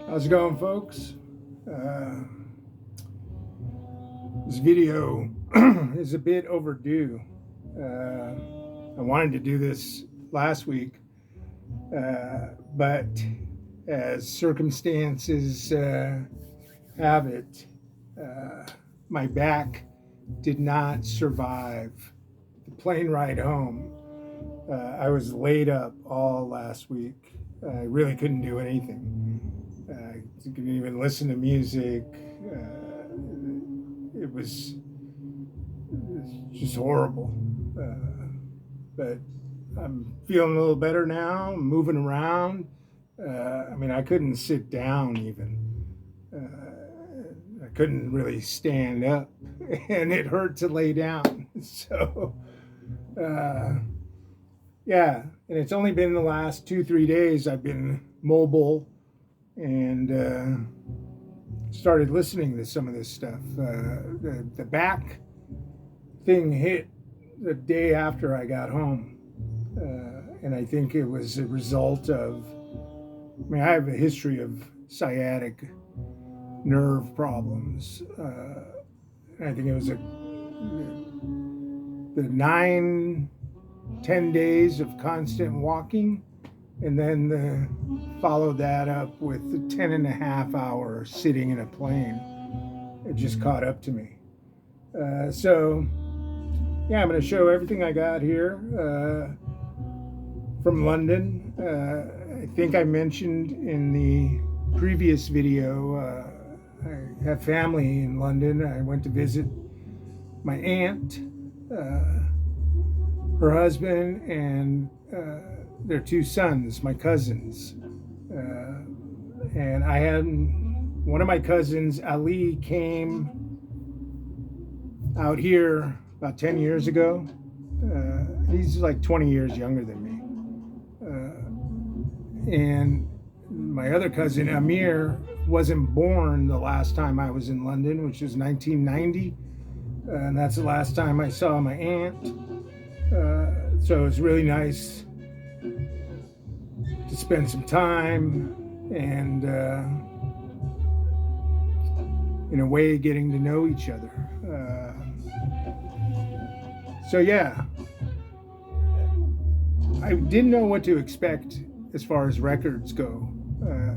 How's it going, folks? Uh, this video is a bit overdue. I wanted to do this last week, but as circumstances have it, my back did not survive the plane ride home. I was laid up all last week. I really couldn't do anything. I couldn't even listen to music. It was just horrible. But I'm feeling a little better now. I'm moving around. I couldn't sit down even. I couldn't really stand up, and it hurt to lay down. So, yeah, and it's only been the last 2-3 days I've been mobile and started listening to some of this stuff. The back thing hit the day after I got home, and I think it was a result of, I have a history of sciatic nerve problems. I think it was the 9-10 days of constant walking, and then followed that up with the 10.5 hour sitting in a plane. It just caught up to me. So yeah, I'm going to show everything I got here from London. I think I mentioned in the previous video, I have family in London. I went to visit my aunt, her husband, and their 2 sons, my cousins. And I had one of my cousins, Ali, came out here about 10 years ago. He's like 20 years younger than me. And my other cousin, Amir, wasn't born the last time I was in London, which was 1990. And that's the last time I saw my aunt. So it was really nice to spend some time and, in a way, getting to know each other. So yeah, I didn't know what to expect as far as records go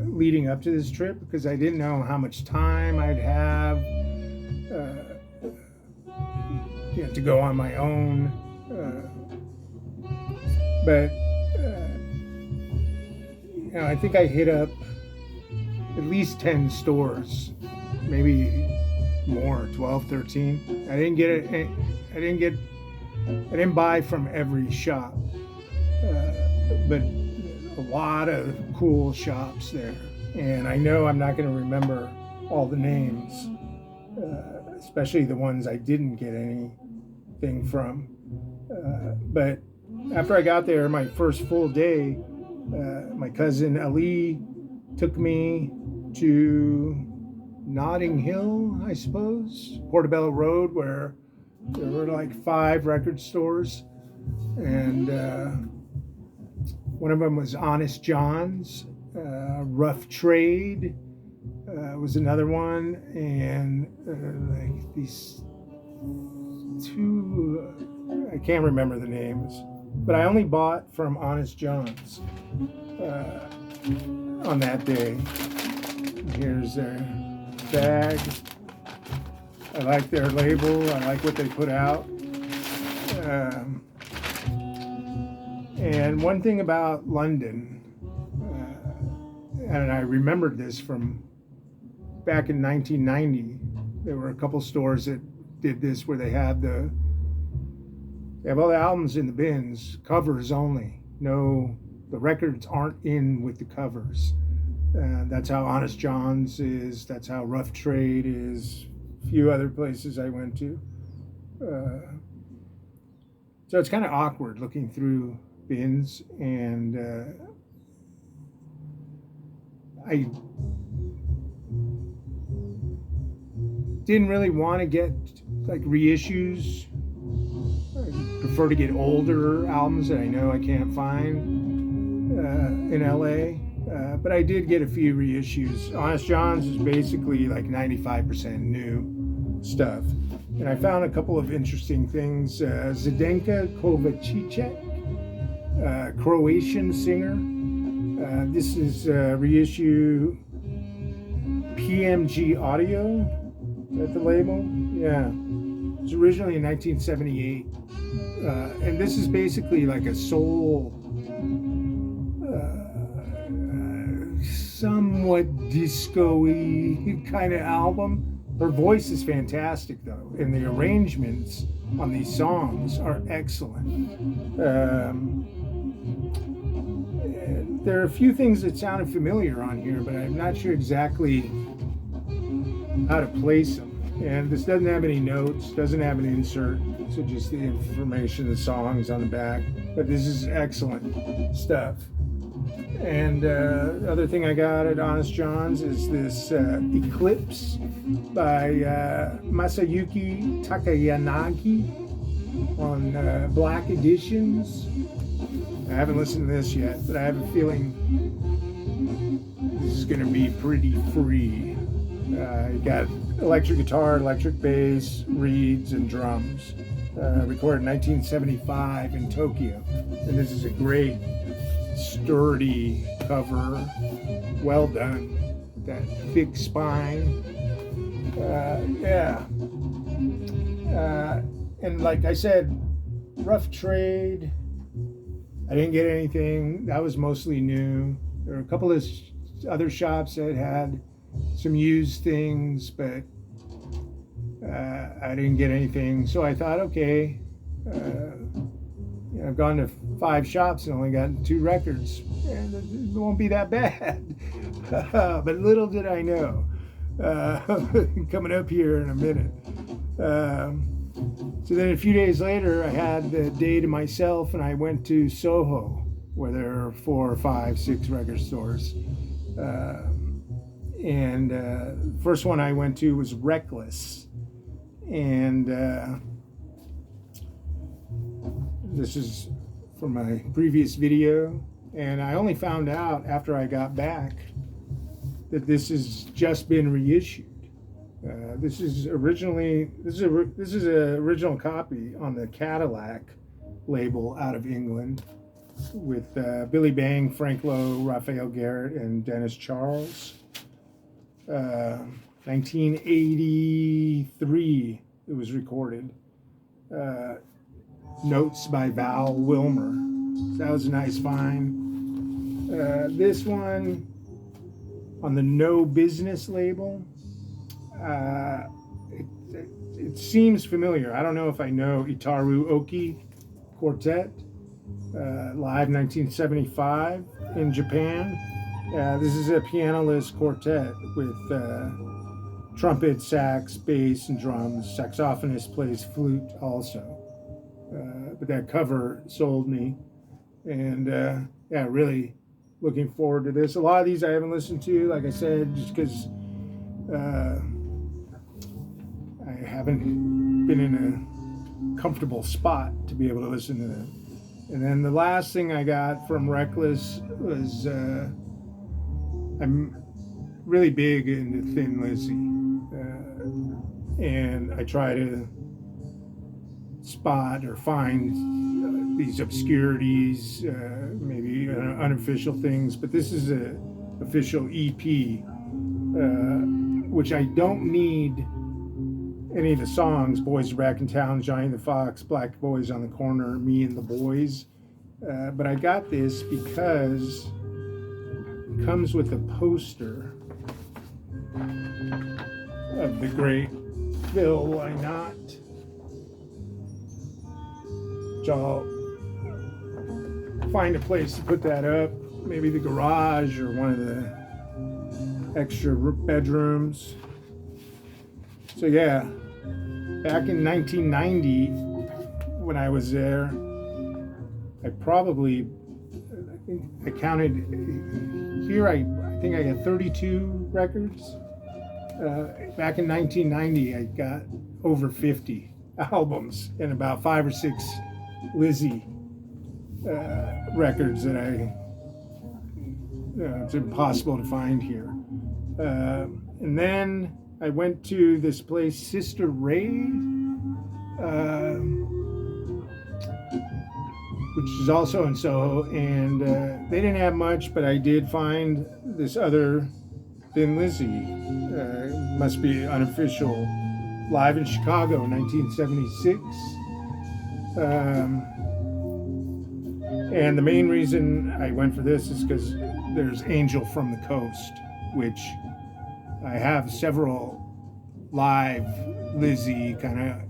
leading up to this trip, because I didn't know how much time I'd have to go on my own. But I think I hit up at least 10 stores, maybe more, 12, 13. I didn't buy from every shop, but a lot of cool shops there. And I know I'm not going to remember all the names, especially the ones I didn't get anything from. But after I got there, my first full day, my cousin Ali took me to Notting Hill, I suppose, Portobello Road, where there were like 5 record stores. And one of them was Honest John's. Rough Trade was another one. And like these 2, I can't remember the names, but I only bought from Honest John's on that day. Here's their bag. I like their label. I like what they put out. And one thing about London, and I remembered this from back in 1990, there were a couple stores that did this where they have all the albums in the bins, covers only. No, the records aren't in with the covers. That's how Honest John's is. That's how Rough Trade is. A few other places I went to. So it's kind of awkward looking through bins, and I didn't really want to get like reissues. I prefer to get older albums that I know I can't find in LA. But I did get a few reissues. Honest John's is basically like 95% new stuff. And I found a couple of interesting things. Zdenka Kovacic, Croatian singer. This is reissue PMG Audio at the label. Yeah. It was originally in 1978. And this is basically like a soul, somewhat disco-y kind of album. Her voice is fantastic, though, and the arrangements on these songs are excellent. There are a few things that sounded familiar on here, but I'm not sure exactly how to place them. And this doesn't have any notes, doesn't have an insert, so just the information, the songs on the back. But this is excellent stuff. And the other thing I got at Honest John's is this Eclipse by Masayuki Takayanagi on Black Editions. I haven't listened to this yet, but I have a feeling this is going to be pretty free. You got electric guitar, electric bass, reeds, and drums. Recorded in 1975 in Tokyo. And this is a great, sturdy cover. Well done. That thick spine. Yeah. And like I said, rough trade. I didn't get anything. That was mostly new. There were a couple of other shops that had some used things, but I didn't get anything. So I thought, okay, I've gone to 5 shops and only gotten 2 records, and it won't be that bad. But little did I know, coming up here in a minute. So then a few days later, I had the day to myself, and I went to Soho, where there are 4 or 5, 6 record stores. And the first one I went to was Reckless. And this is from my previous video. And I only found out after I got back that this has just been reissued. This is an original copy on the Cadillac label out of England with Billy Bang, Frank Lowe, Raphael Garrett, and Dennis Charles. 1983 it was recorded. Notes by Val Wilmer. So that was a nice find. This one on the No Business label. It seems familiar. I don't know if I know Itaru Oki Quartet, live 1975 in Japan. This is a pianoless quartet with trumpet, sax, bass, and drums. Saxophonist plays flute also. But that cover sold me. And yeah, really looking forward to this. A lot of these I haven't listened to, like I said, just because I haven't been in a comfortable spot to be able to listen to them. And then the last thing I got from Reckless was I'm really big into Thin Lizzy, and I try to spot or find these obscurities, maybe unofficial things, but this is an official EP, which I don't need any of the songs. Boys Are Back in Town, Johnny the Fox, Black Boys on the Corner, Me and the Boys. But I got this because it comes with a poster of the great Phil Lynott, which I'll find a place to put that up, maybe the garage or one of the extra bedrooms. So yeah, back in 1990 when I was there, I counted here, I think I got 32 records. Back in 1990 I got over 50 albums and about 5 or 6 Lizzy records that it's impossible to find here. And then I went to this place, Sister Ray, which is also in Soho, and they didn't have much, but I did find this other Thin Lizzy. Must be unofficial, live in Chicago in 1976. And the main reason I went for this is because there's Angel from the Coast, which I have several live Lizzy kind of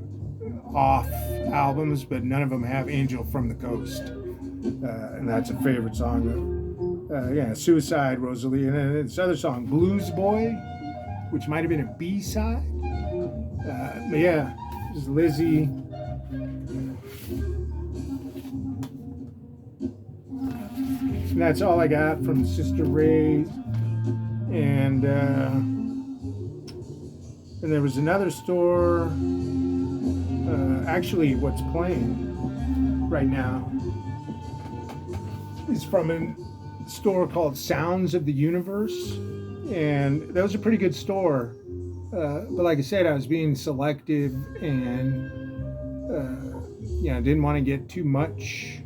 off albums, but none of them have Angel from the Coast. And that's a favorite song. Suicide, Rosalie, and then this other song, Blues Boy, which might have been a B-side. But yeah, this is Lizzy. And that's all I got from Sister Ray. And there was another store, actually what's playing right now is from a store called Sounds of the Universe. And that was a pretty good store. But like I said, I was being selective and didn't want to get too much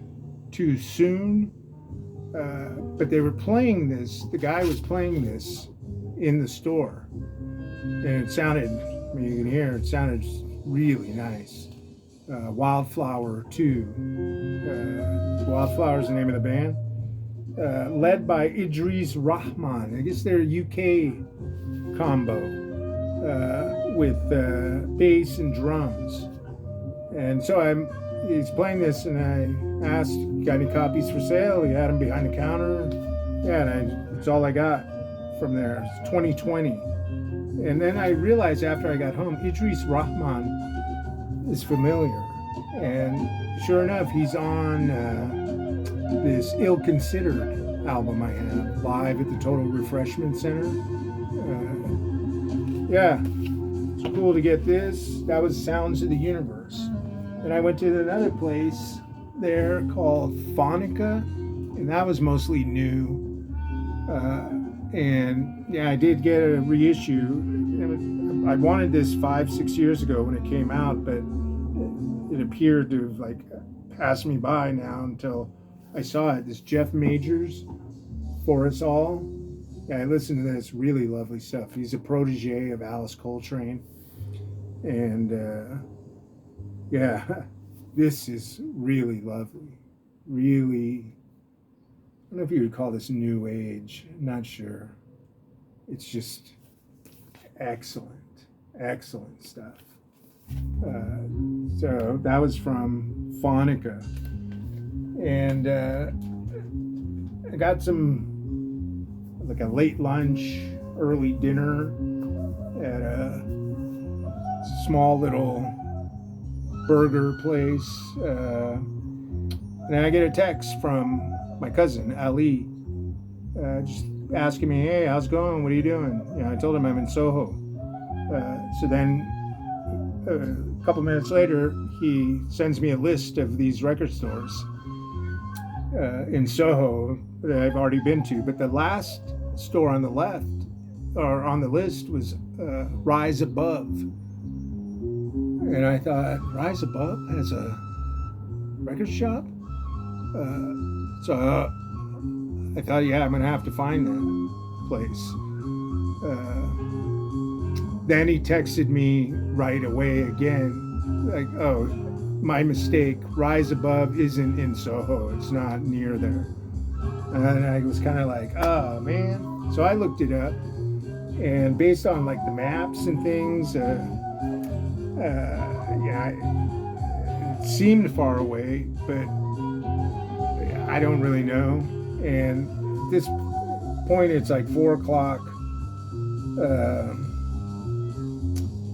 too soon. But they were playing this, the guy was playing this in the store. And it sounded, you can hear, it sounded really nice. Wildflower 2. Wildflower is the name of the band. Led by Idris Rahman. I guess they're a UK combo with bass and drums. And so he's playing this, and I asked, got any copies for sale? He had them behind the counter. Yeah, and it's all I got from there. It's 2020. And then I realized after I got home, Idris Rahman is familiar. And sure enough, he's on this Ill Considered album I have, live at the Total Refreshment Center. It's cool to get this. That was Sounds of the Universe. Then I went to another place there called Phonica, and that was mostly new. I did get a reissue. I wanted this 5-6 years ago when it came out, but it appeared to have passed me by now until I saw it. This Jeff Majors, For Us All. Yeah, I listened to this, really lovely stuff. He's a protege of Alice Coltrane. And this is really lovely. Really, I don't know if you would call this new age, not sure. It's just excellent stuff. So that was from Phonica. And I got some, a late lunch, early dinner at a small little burger place. And I get a text from my cousin, Ali, just asking me, hey, how's it going? What are you doing? I told him I'm in Soho. So then a couple minutes later, he sends me a list of these record stores in Soho that I've already been to. But the last store on the left, or on the list, was Rise Above. And I thought, Rise Above has a record shop? So I thought, I'm going to have to find that place. Then he texted me right away again, oh, my mistake. Rise Above isn't in Soho. It's not near there. And I was kind of oh, man. So I looked it up. And based on the maps and things, it seemed far away, but I don't really know. And at this point, it's 4 o'clock.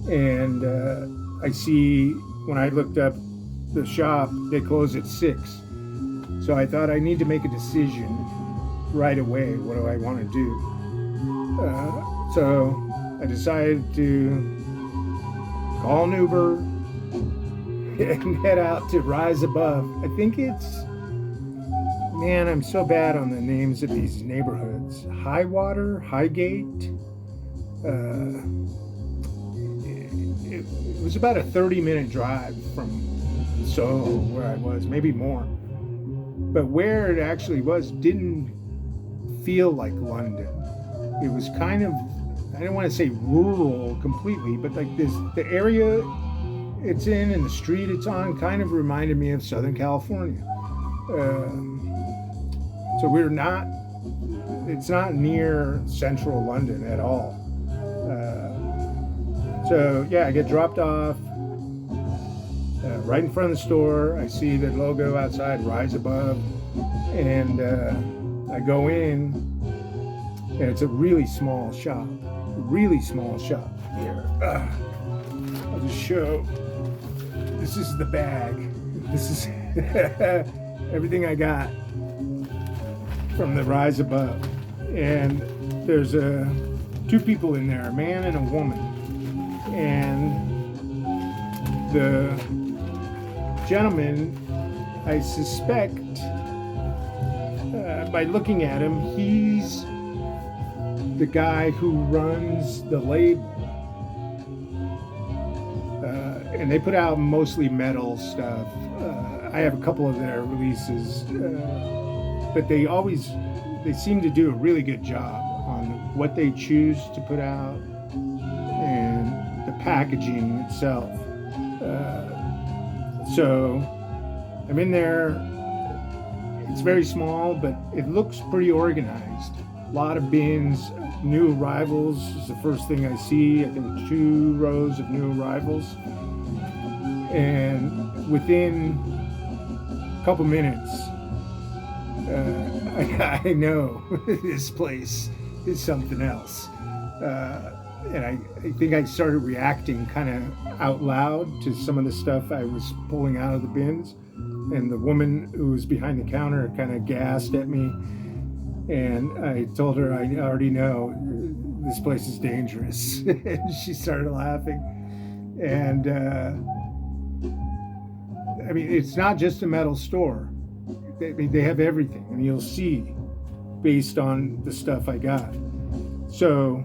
And I see, when I looked up the shop, they close at 6. So I thought I need to make a decision right away. What do I want to do? So I decided to call an Uber and head out to Rise Above. I think it's Man, I'm so bad on the names of these neighborhoods. Highwater, Highgate. It was about a 30-minute drive from Soho, where I was, maybe more. But where it actually was didn't feel like London. It was kind of, I don't want to say rural completely, but like this, the area it's in and the street it's on kind of reminded me of Southern California. So it's not near central London at all. So yeah, I get dropped off right in front of the store. I see the logo outside, Rise Above, and I go in, and it's a really small shop here. I'll just show. This is the bag. This is everything I got from the Rise Above. And there's two people in there, a man and a woman. And the gentleman, I suspect, by looking at him, he's the guy who runs the label. And they put out mostly metal stuff. I have a couple of their releases, but they seem to do a really good job on what they choose to put out and the packaging itself. So I'm in there. It's very small, but it looks pretty organized. A lot of bins. New arrivals is the first thing I see. I think 2 rows of new arrivals. And within a couple minutes, I know this place is something else. And I think I started reacting kind of out loud to some of the stuff I was pulling out of the bins. And the woman who was behind the counter kind of gasped at me. And I told her, I already know this place is dangerous. And she started laughing. And I mean, it's not just a metal store. They have everything, and you'll see based on the stuff I got. So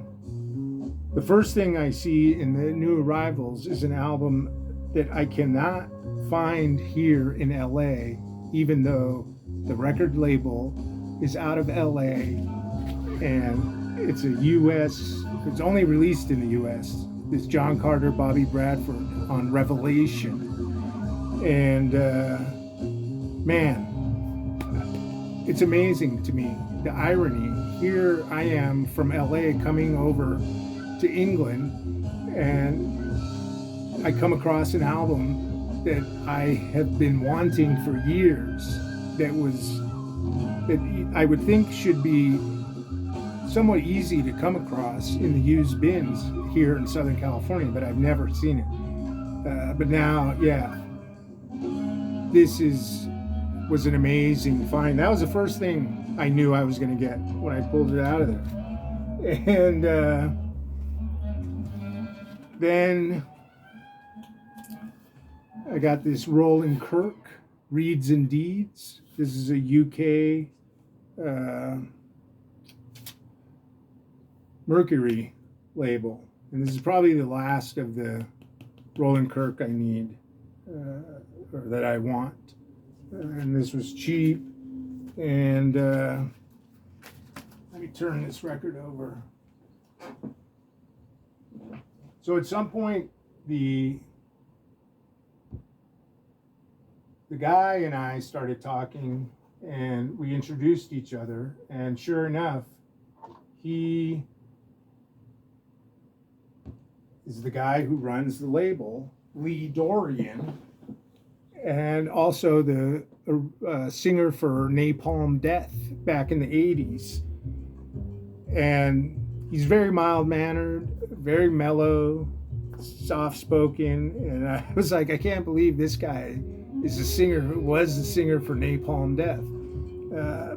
the first thing I see in the new arrivals is an album that I cannot find here in LA, even though the record label is out of LA and it's it's only released in the US. It's John Carter, Bobby Bradford on Revelation. And man, it's amazing to me, the irony. Here I am from LA coming over to England, and I come across an album that I have been wanting for years, that I would think should be somewhat easy to come across in the used bins here in Southern California, but I've never seen it. But now, yeah, this was an amazing find. That was the first thing I knew I was going to get when I pulled it out of there. And then I got this Roland Kirk, Reeds and Deeds. This is a UK Mercury label. And this is probably the last of the Roland Kirk I need, or that I want. And this was cheap. And let me turn this record over. So at some point, the guy and I started talking, and we introduced each other, and sure enough, he is the guy who runs the label, Lee Dorian, and also the singer for Napalm Death back in the 80s. And he's very mild-mannered, very mellow, soft-spoken, and I was like, I can't believe this guy is the singer who was the singer for Napalm Death.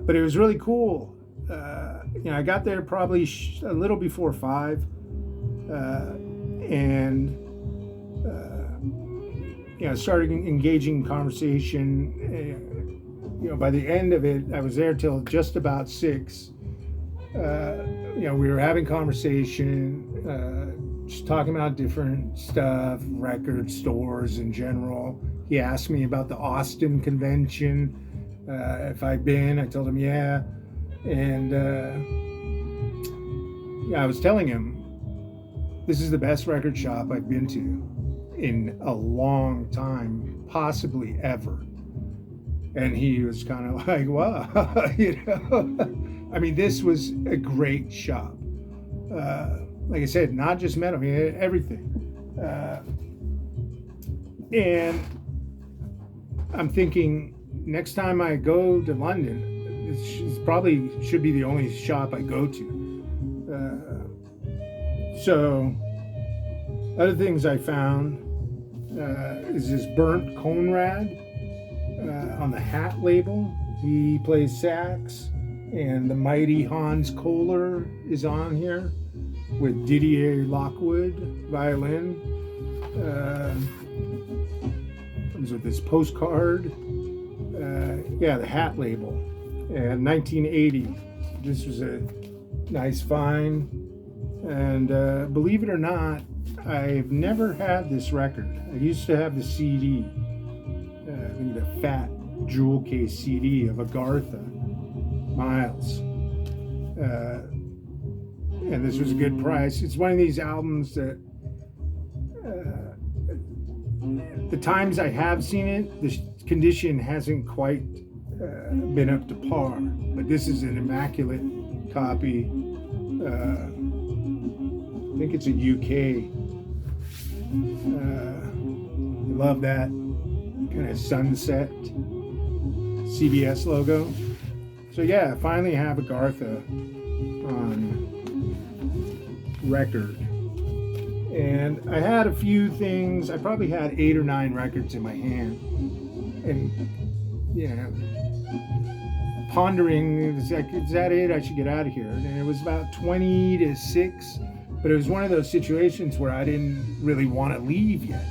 But it was really cool. I got there probably a little before 5, and started engaging in conversation. by the end of it, I was there till just about 6. We were having conversation, just talking about different stuff, record stores in general. He asked me about the Austin convention, if I'd been. I told him, yeah. And I was telling him, this is the best record shop I've been to in a long time, possibly ever. And he was kind of like, wow, I mean, this was a great shop. Like I said, not just metal, I mean, everything. And I'm thinking, next time I go to London, this probably should be the only shop I go to. So, other things I found is this Bernd Conrad on the hat label. He plays sax, and the mighty Hans Kohler is on here with Didier Lockwood violin. Comes with this postcard. The hat label. And 1980. This was a nice find. And believe it or not, I've never had this record. I used to have the CD, I think the fat jewel case CD of Agartha, Miles. And this was a good price. It's one of these albums that the times I have seen it, the condition hasn't quite been up to par. But this is an immaculate copy. I think it's a UK. I love that kind of sunset CBS logo. So yeah, I finally have Agartha on record. And I had a few things. I probably had 8 or 9 records in my hand. And, pondering, it was like, is that it? I should get out of here. And it was about 20 to 6. But it was one of those situations where I didn't really want to leave yet.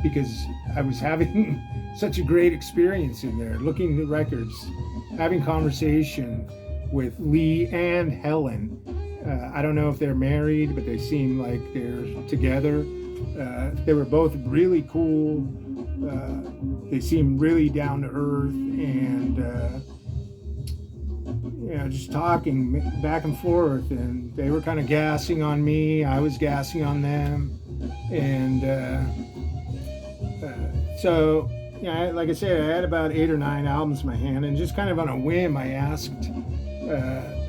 Because I was having such a great experience in there, looking at the records, having conversation with Lee and Helen. I don't know if they're married, but they seem like they're together. They were both really cool. They seemed really down to earth, and just talking back and forth. And they were kind of gassing on me. I was gassing on them, and so like I said, I had about 8 or 9 albums in my hand, and just kind of on a whim, I asked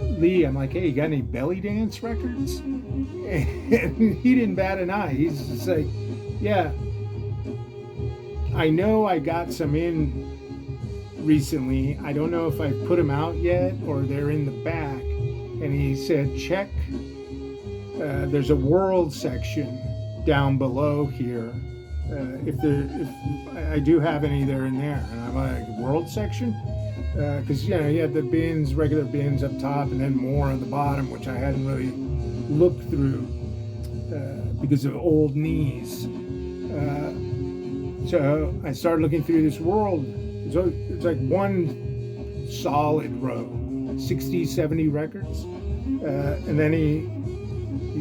Lee, I'm like, hey, you got any belly dance records? And he didn't bat an eye. He's just like, yeah, I know I got some in recently. I don't know if I put them out yet or they're in the back. And he said, check. There's a world section down below here. If I do have any there in there. And I'm like, world section? Because you had the bins, regular bins up top, and then more on the bottom, which I hadn't really looked through because of old knees. So I started looking through this world. It's like one solid row, 60, 70 records. And then he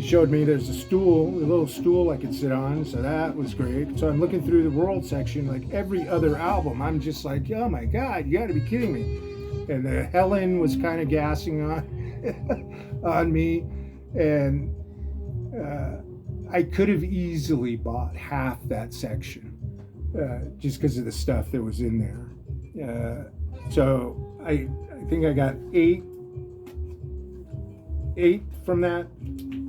showed me there's a little stool I could sit on, so that was great. So I'm looking through the world section, like every other album. I'm just like, oh my God, you gotta be kidding me. And Helen was kind of gassing on me. And I could have easily bought half that section just because of the stuff that was in there. So I think I got 8 from that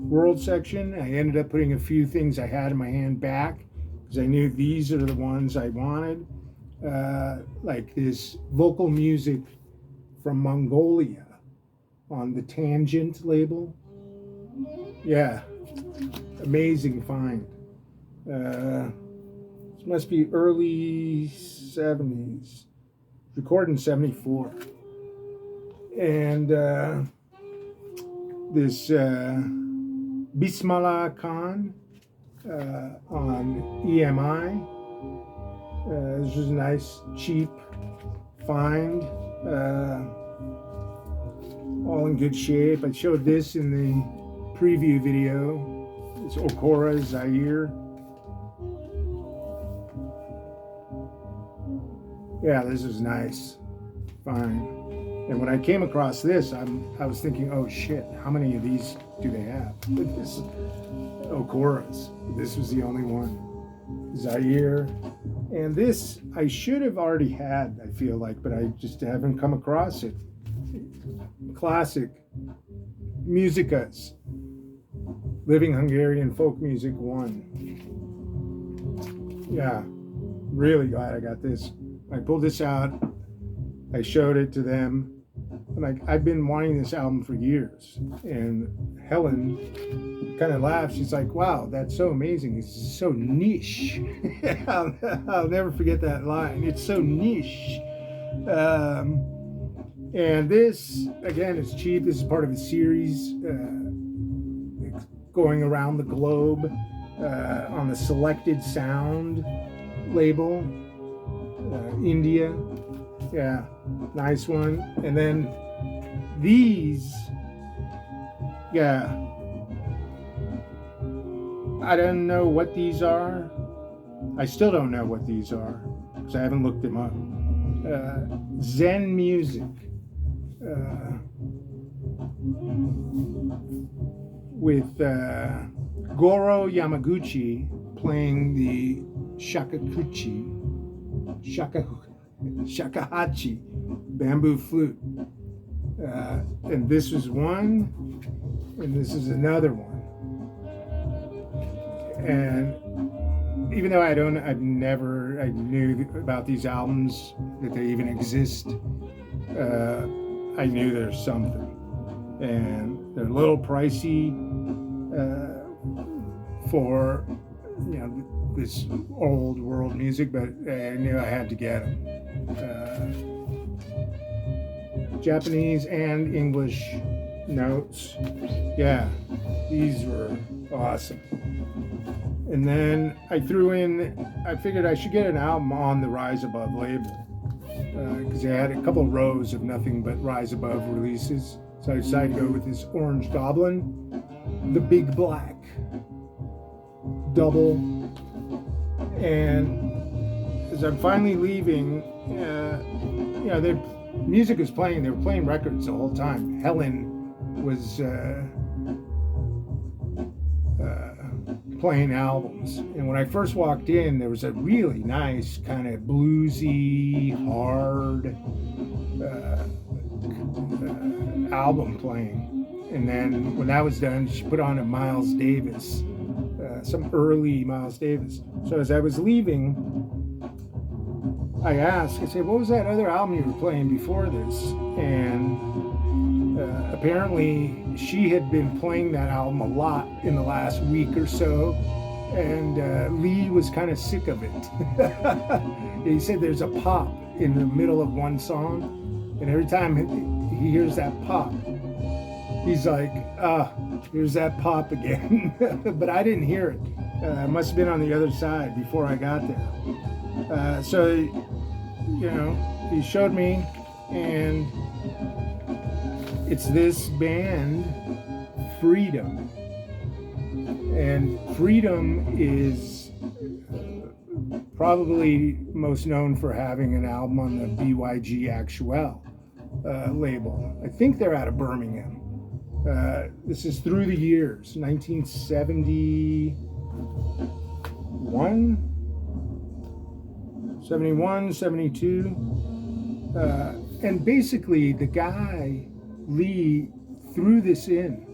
world section. I ended up putting a few things I had in my hand back because I knew these are the ones I wanted, like this vocal music from Mongolia on the Tangent label. Yeah, amazing find. This must be early 70s, recorded in 74. And this Bismillah Khan on EMI. This was a nice, cheap find. All in good shape. I showed this in the preview video. It's Okora Zaire. Yeah, this is nice. Fine. And when I came across this, I was thinking, oh shit, how many of these do they have? This Okoras. This was the only one. Zaire. And this I should have already had, I feel like, but I just haven't come across it. Classic Musicas. Living Hungarian Folk Music 1. Yeah, really glad I got this. I pulled this out. I showed it to them. And I've been wanting this album for years. And Helen kind of laughed. She's like, wow, that's so amazing. It's so niche. I'll never forget that line. It's so niche. And this, again, is cheap. This is part of a series going around the globe on the Selected Sound label. India. Yeah, nice one. And then these, yeah, I don't know what these are. I still don't know what these are because I haven't looked them up. Zen Music. With Goro Yamaguchi playing the shakuhachi bamboo flute. And this was one, and this is another one. And even though I knew about these albums, that they even exist, I knew there's something. And they're a little pricey for, this old world music, but I knew I had to get them. Japanese and English notes. Yeah, these were awesome. And then I figured I should get an album on the Rise Above label because they had a couple rows of nothing but Rise Above releases. So I decided to go with this Orange Goblin, the Big Black double. And as I'm finally leaving, their music was playing. They were playing records the whole time. Helen was playing albums. And when I first walked in, there was a really nice kind of bluesy, hard album playing. And then when that was done, she put on a Miles Davis, some early Miles Davis. So as I was leaving, I said, what was that other album you were playing before this? And apparently she had been playing that album a lot in the last week or so, and Lee was kind of sick of it. He said there's a pop in the middle of one song, and every time he hears that pop, he's like, here's that pop again. But I didn't hear it. It must have been on the other side before I got there. So, he showed me, and it's this band, Freedom. And Freedom is probably most known for having an album on the BYG Actuel label. I think they're out of Birmingham. This is Through the Years, 1971, 72. And basically the guy, Lee, threw this in.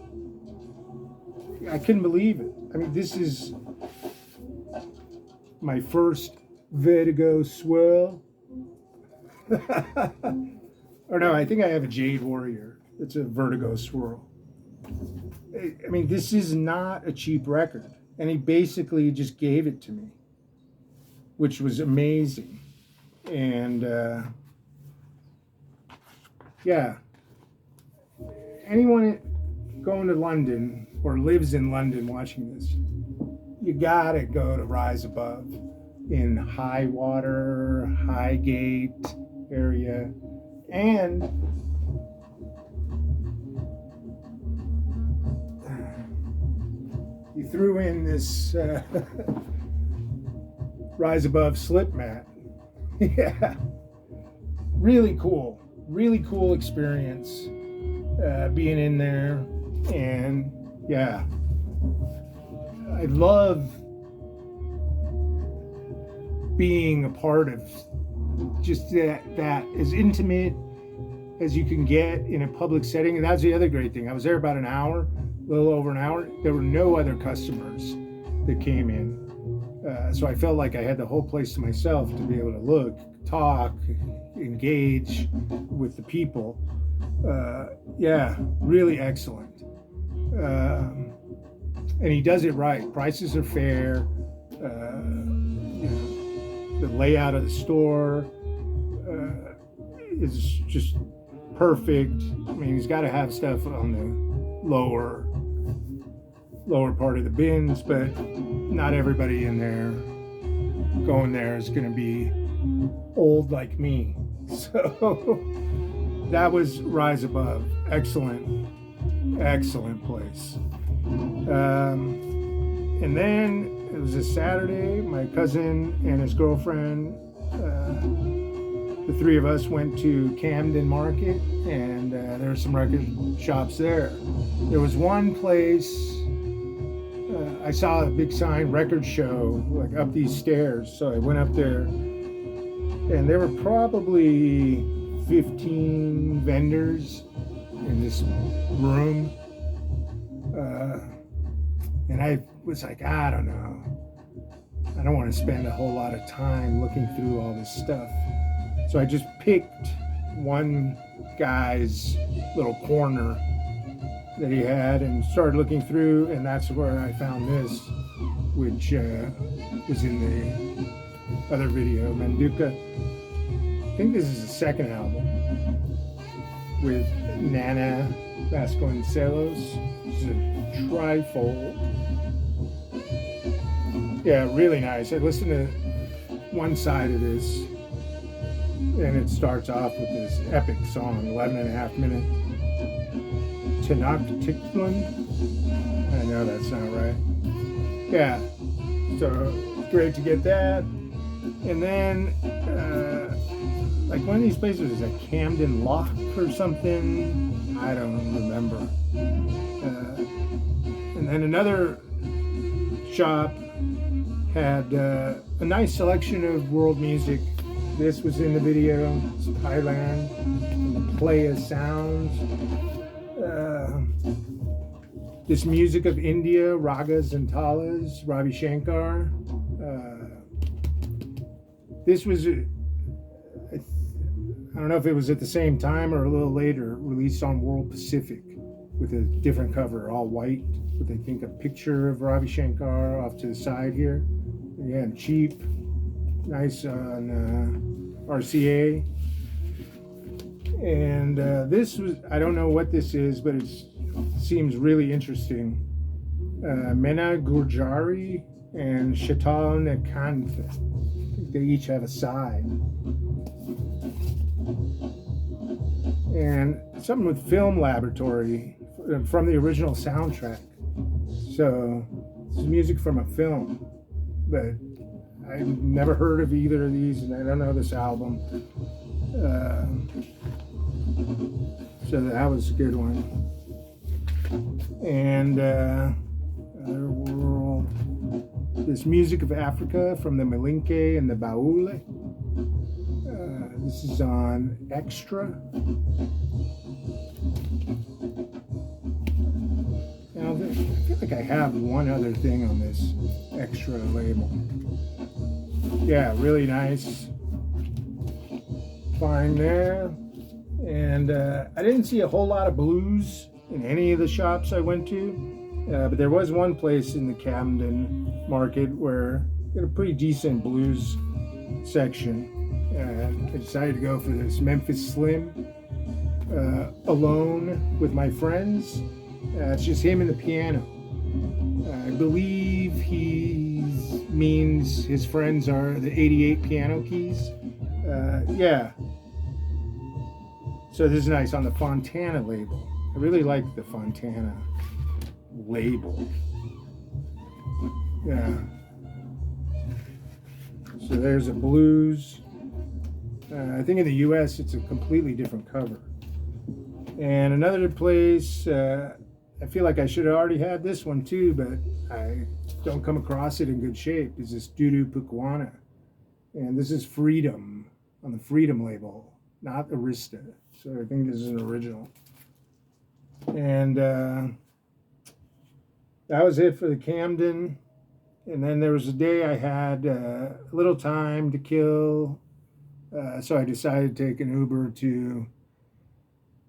I couldn't believe it. I mean, this is my first Vertigo swirl. Or no, I think I have a Jade Warrior. It's a Vertigo swirl. I mean, this is not a cheap record. And he basically just gave it to me, which was amazing. And anyone going to London or lives in London watching this, you gotta go to Rise Above in Highwater, Highgate, area, and he threw in this Rise Above slip mat. Yeah, really cool experience being in there. And yeah, I love being a part of just that as intimate as you can get in a public setting. And that's the other great thing. I was there about an hour, a little over an hour. There were no other customers that came in. So I felt like I had the whole place to myself to be able to look, talk, engage with the people. Yeah, really excellent. And he does it right. Prices are fair. You know, the layout of the store is just perfect. I mean, he's got to have stuff on the lower part of the bins, but not everybody in there going there is going to be old like me. So that was Rise Above. Excellent place. And then it was a Saturday. My cousin and his girlfriend, the three of us went to Camden Market, and there were some record shops there. There was one place, I saw a big sign, record show, like up these stairs. So I went up there, and there were probably 15 vendors in this room. And I was like, I don't know. I don't want to spend a whole lot of time looking through all this stuff. So I just picked one guy's little corner that he had and started looking through, and that's where I found this, which was in the other video, Manduka. I think this is the second album with Nana Vasconcelos. This is a trifold. Yeah, really nice. I listened to one side of this, and it starts off with this epic song, 11 and a half minute. Tenochtitlan. I know that's not right. Yeah, so great to get that. And then, like one of these places is a Camden Lock or something. I don't remember. And then another shop had a nice selection of world music. This was in the video. It's Thailand, and the Playa Sounds. This music of India, ragas and talas, Ravi Shankar. This was, I don't know if it was at the same time or a little later, released on World Pacific with a different cover, all white, with I think a picture of Ravi Shankar off to the side here. Again, cheap, nice on RCA. And this was, I don't know what this is, but it seems really interesting. Mena Gurjari and Shetal Nekantha. They each have a side. And something with Film Laboratory from the original soundtrack. So this is music from a film, but I've never heard of either of these, and I don't know this album. So that was a good one. And other world, this music of Africa from the Malinke and the Baule. This is on Extra. Now, I feel like I have one other thing on this Extra label. Yeah, really nice. Fine there. And I didn't see a whole lot of blues in any of the shops I went to, but there was one place in the Camden Market where they had a pretty decent blues section. I decided to go for this Memphis Slim, Alone with My Friends. It's just him and the piano. I believe he means his friends are the 88 piano keys. Yeah, So this is nice on the Fontana label. I really like the Fontana label. Yeah. So there's a blues. I think in the US it's a completely different cover. And another place, I feel like I should have already had this one too, but I don't come across it in good shape, is this Dudu Pukwana. And this is Freedom on the Freedom label, not Arista. So I think this is an original. And that was it for the Camden. And then there was a day I had a little time to kill. So I decided to take an Uber to,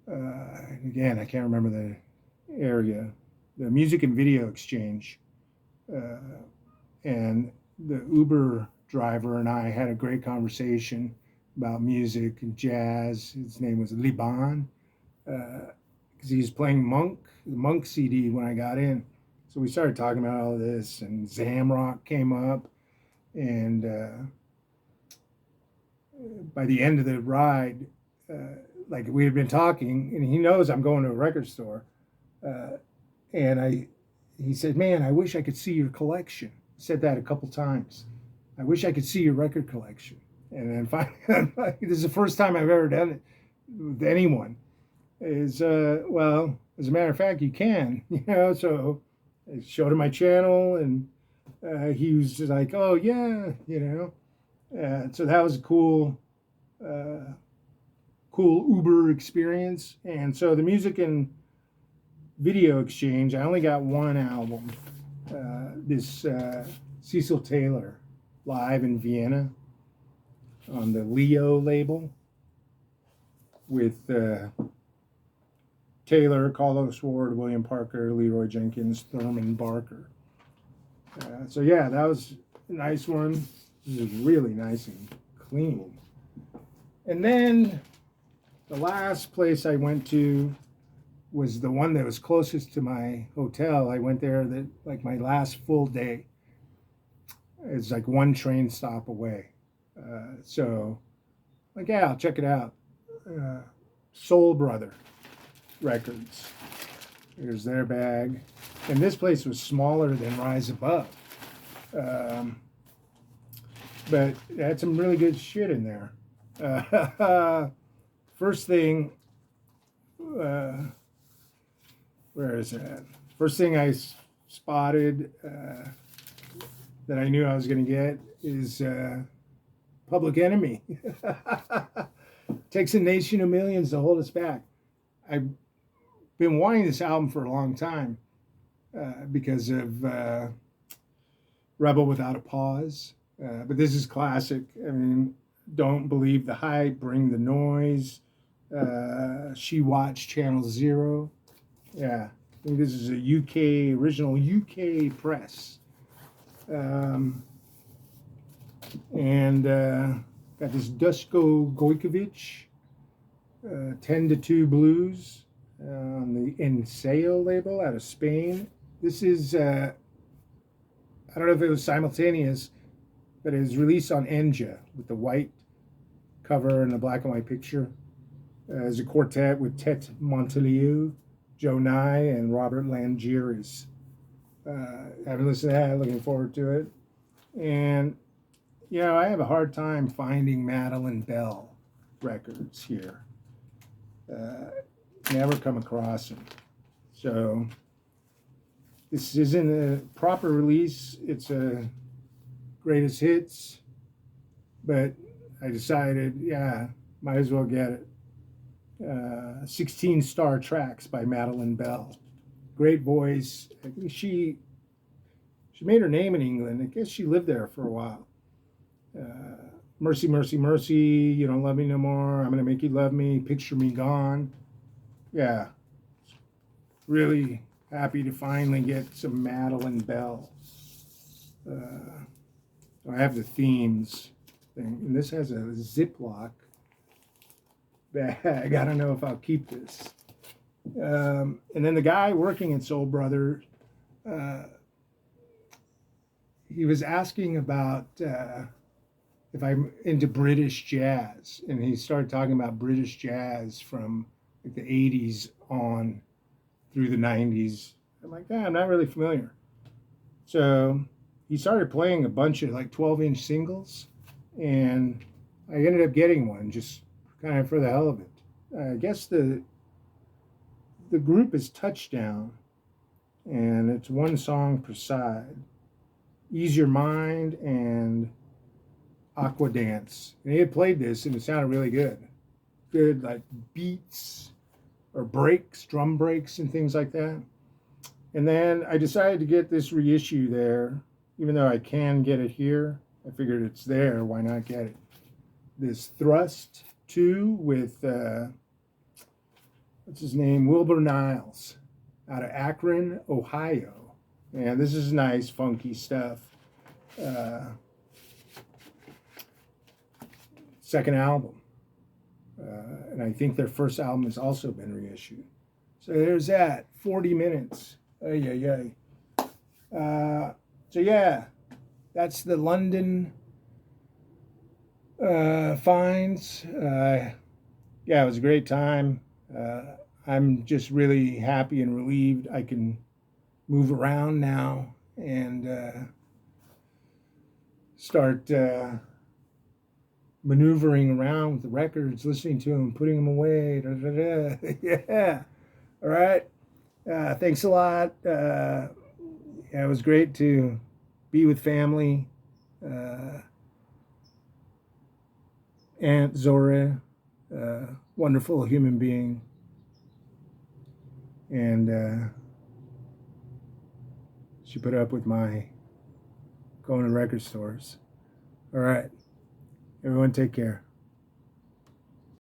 again, I can't remember the area, the Music and Video Exchange. And the Uber driver and I had a great conversation about music and jazz. His name was Liban, because he was playing the Monk CD when I got in. So we started talking about all of this, and Zamrock came up, and by the end of the ride, like we had been talking, and he knows I'm going to a record store, and he said, "Man, I wish I could see your collection." He said that a couple times. I wish I could see your record collection. And then finally, this is the first time I've ever done it with anyone. Well, as a matter of fact, you can, So I showed him my channel, and he was just like, "Oh yeah," So that was a cool Uber experience. And so the Music and Video Exchange, I only got one album. This Cecil Taylor, Live in Vienna, on the Leo label, with Taylor, Carlos Ward, William Parker, Leroy Jenkins, Thurman Barker. So yeah, that was a nice one. This is really nice and clean. And then the last place I went to was the one that was closest to my hotel. I went there like my last full day. It's like one train stop away. So, like, yeah, I'll check it out. Soul Brother Records. Here's their bag. And this place was smaller than Rise Above. But it had some really good shit in there. First thing, where is that? First thing I spotted that I knew I was going to get is Public Enemy. Takes a nation of millions to hold us back. I've been wanting this album for a long time because of Rebel Without a Pause. But this is classic. I mean, Don't Believe the Hype, Bring the Noise, She Watched Channel Zero. Yeah, I think this is a original UK press. And got this Duško Gojković, 10-2 Blues on the Enseo label out of Spain. This is, I don't know if it was simultaneous, but it was released on Enja with the white cover and the black and white picture. As a quartet with Tet Montelieu, Joe Nye, and Robert Langiris. Haven't listened to that, looking forward to it. And, I have a hard time finding Madeline Bell records here. Never come across them. So, this isn't a proper release. It's a greatest hits. But I decided, might as well get it. 16 Star Tracks by Madeline Bell. Great voice. I think she made her name in England. I guess she lived there for a while. Mercy, Mercy, Mercy, You Don't Love Me No More, I'm Gonna Make You Love Me, Picture Me Gone. Yeah. Really happy to finally get some Madeline Bell. I have the themes thing. And this has a Ziploc bag. I don't know if I'll keep this. And then the guy working at Soul Brother, he was asking about if I'm into British jazz, and he started talking about British jazz from like the 80s on through the 90s. I'm like, I'm not really familiar. So he started playing a bunch of like 12-inch singles, and I ended up getting one just kind of for the hell of it. I guess the group is Touchdown, and it's one song per side. Ease Your Mind and Aqua Dance. And he had played this, and it sounded really good. Good, like beats or breaks, drum breaks, and things like that. And then I decided to get this reissue there, even though I can get it here. I figured it's there. Why not get it? This Thrust 2 with, what's his name? Wilbur Niles out of Akron, Ohio. And this is nice, funky stuff. Second album. And I think their first album has also been reissued. So there's that. 40 minutes. Ay. So yeah, that's the London finds. Yeah, it was a great time. I'm just really happy and relieved I can move around now and start maneuvering around with the records, listening to them, putting them away. Yeah. All right. Thanks a lot. Yeah, it was great to be with family. Aunt Zora, wonderful human being. And she put up with my going to record stores. All right. Everyone take care.